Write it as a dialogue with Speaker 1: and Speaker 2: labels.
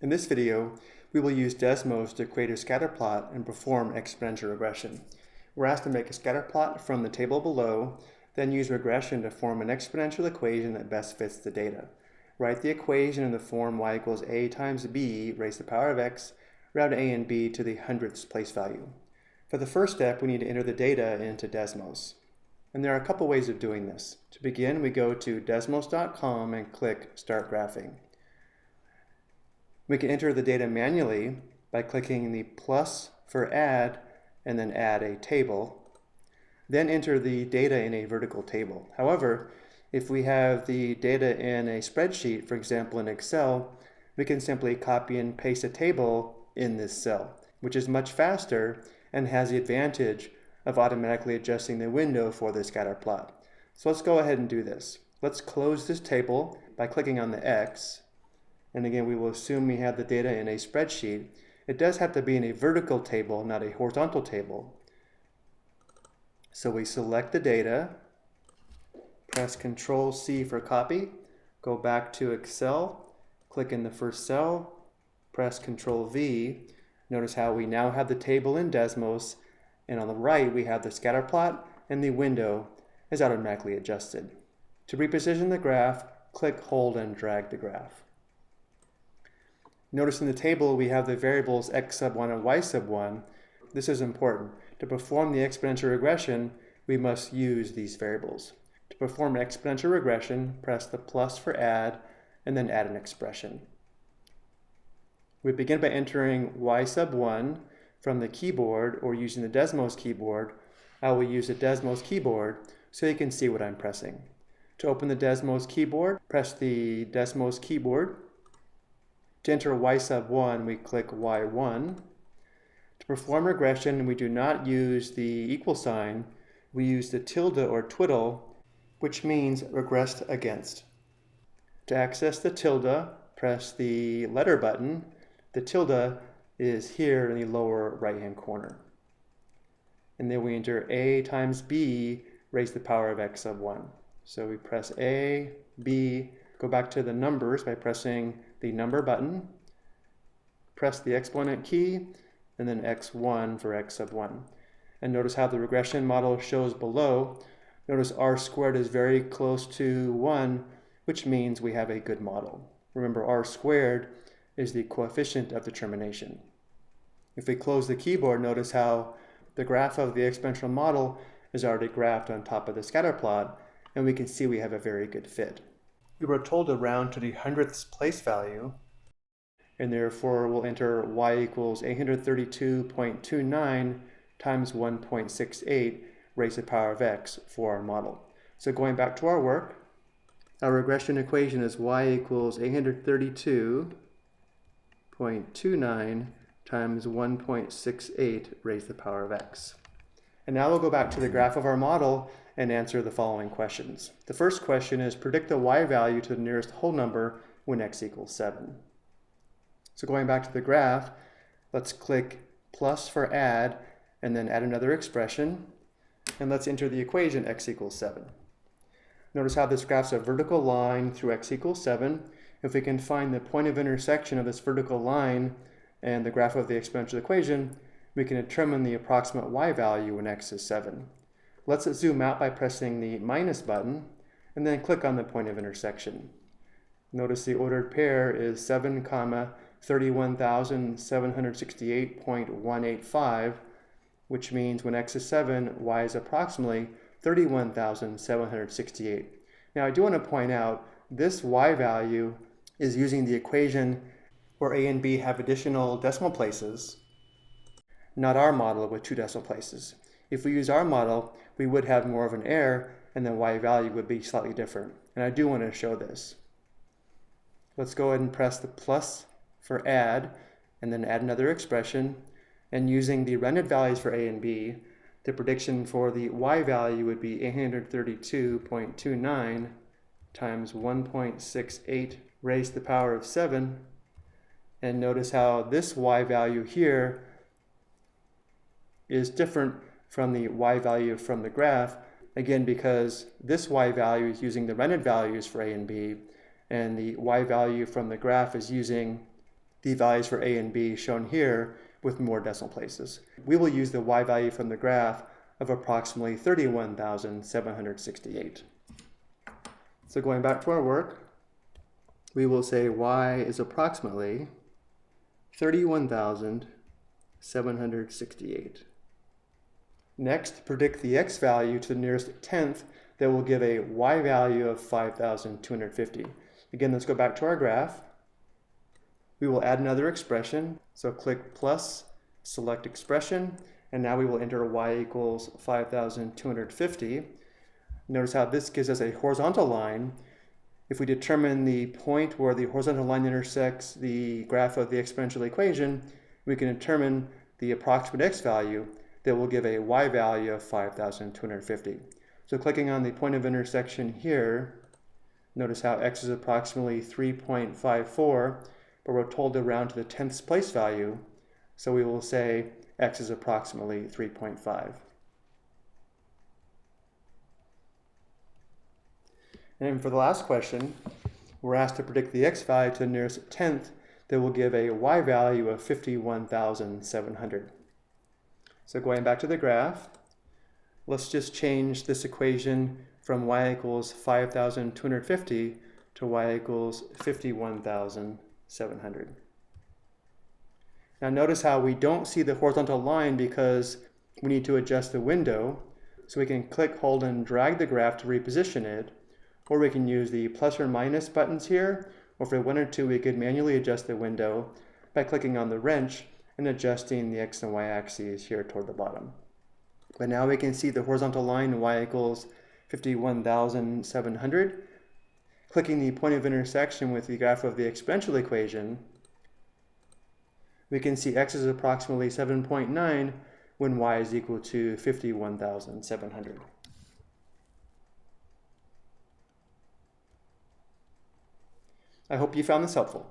Speaker 1: In this video, we will use Desmos to create a scatter plot and perform exponential regression. We're asked to make a scatter plot from the table below, then use regression to form an exponential equation that best fits the data. Write the equation in the form y equals a times b raised to the power of x, round a and b to the hundredths place value. For the first step, we need to enter the data into Desmos. And there are a couple ways of doing this. To begin, we go to desmos.com and click Start Graphing. We can enter the data manually by clicking the plus for add and then add a table. Then enter the data in a vertical table. However, if we have the data in a spreadsheet, for example in Excel, we can simply copy and paste a table in this cell, which is much faster and has the advantage of automatically adjusting the window for the scatter plot. So let's go ahead and do this. Let's close this table by clicking on the X. And again, we will assume we have the data in a spreadsheet. It does have to be in a vertical table, not a horizontal table. So we select the data, press Control-C for copy, go back to Excel, click in the first cell, press Control-V. Notice how we now have the table in Desmos, and on the right we have the scatter plot, and the window is automatically adjusted. To reposition the graph, click, hold, and drag the graph. Notice in the table we have the variables x sub 1 and y sub 1. This is important. To perform the exponential regression, we must use these variables. To perform exponential regression, press the plus for add, and then add an expression. We begin by entering y sub 1 from the keyboard or using the Desmos keyboard. I will use the Desmos keyboard so you can see what I'm pressing. To open the Desmos keyboard, press the Desmos keyboard. To enter y sub 1, we click y1. To perform regression, we do not use the equal sign. We use the tilde or twiddle, which means regressed against. To access the tilde, press the letter button. The tilde is here in the lower right-hand corner. And then we enter a times b raised to the power of x sub 1. So we press a, b, go back to the numbers by pressing the number button, press the exponent key, and then x1 for x sub 1. And notice how the regression model shows below. Notice r squared is very close to 1, which means we have a good model. Remember, r squared is the coefficient of determination. If we close the keyboard, notice how the graph of the exponential model is already graphed on top of the scatter plot, and we can see we have a very good fit. We were told to round to the hundredths place value, and therefore we'll enter y equals 832.29 times 1.68 raised to the power of x for our model. So going back to our work, our regression equation is y equals 832.29 times 1.68 raised to the power of x. And now we'll go back to the graph of our model and answer the following questions. The first question is predict the y value to the nearest whole number when x equals 7. So going back to the graph, let's click plus for add and then add another expression, and let's enter the equation x equals 7. Notice how this graphs a vertical line through x equals 7. If we can find the point of intersection of this vertical line and the graph of the exponential equation, we can determine the approximate y value when x is 7. Let's zoom out by pressing the minus button and then click on the point of intersection. Notice the ordered pair is 7, 31,768.185, which means when x is 7, y is approximately 31,768. Now I do want to point out this y value is using the equation where a and b have additional decimal places, not our model with 2 decimal places. If we use our model, we would have more of an error and the y value would be slightly different. And I do want to show this. Let's go ahead and press the plus for add and then add another expression. And using the rendered values for a and b, the prediction for the y value would be 832.29 times 1.68 raised to the power of 7. And notice how this y value here is different from the y value from the graph, again because this y value is using the rendered values for a and b, and the y value from the graph is using the values for A and B shown here with more decimal places. We will use the y value from the graph of approximately 31,768. So going back to our work, we will say y is approximately 31,768. Next, predict the x value to the nearest tenth that will give a y value of 5,250. Again, let's go back to our graph. We will add another expression. So click plus, select expression, and now we will enter y equals 5,250. Notice how this gives us a horizontal line. If we determine the point where the horizontal line intersects the graph of the exponential equation, we can determine the approximate x value that will give a y value of 5,250. So clicking on the point of intersection here, notice how x is approximately 3.54, but we're told to round to the tenth place value, so we will say x is approximately 3.5. And for the last question, we're asked to predict the x value to the nearest tenth that will give a y value of 51,700. So going back to the graph, let's just change this equation from y equals 5,250 to y equals 51,700. Now notice how we don't see the horizontal line because we need to adjust the window. So we can click, hold, and drag the graph to reposition it, or we can use the plus or minus buttons here, or if we wanted to, we could manually adjust the window by clicking on the wrench and adjusting the x and y axes here toward the bottom. But now we can see the horizontal line y equals 51,700. Clicking the point of intersection with the graph of the exponential equation, we can see x is approximately 7.9 when y is equal to 51,700. I hope you found this helpful.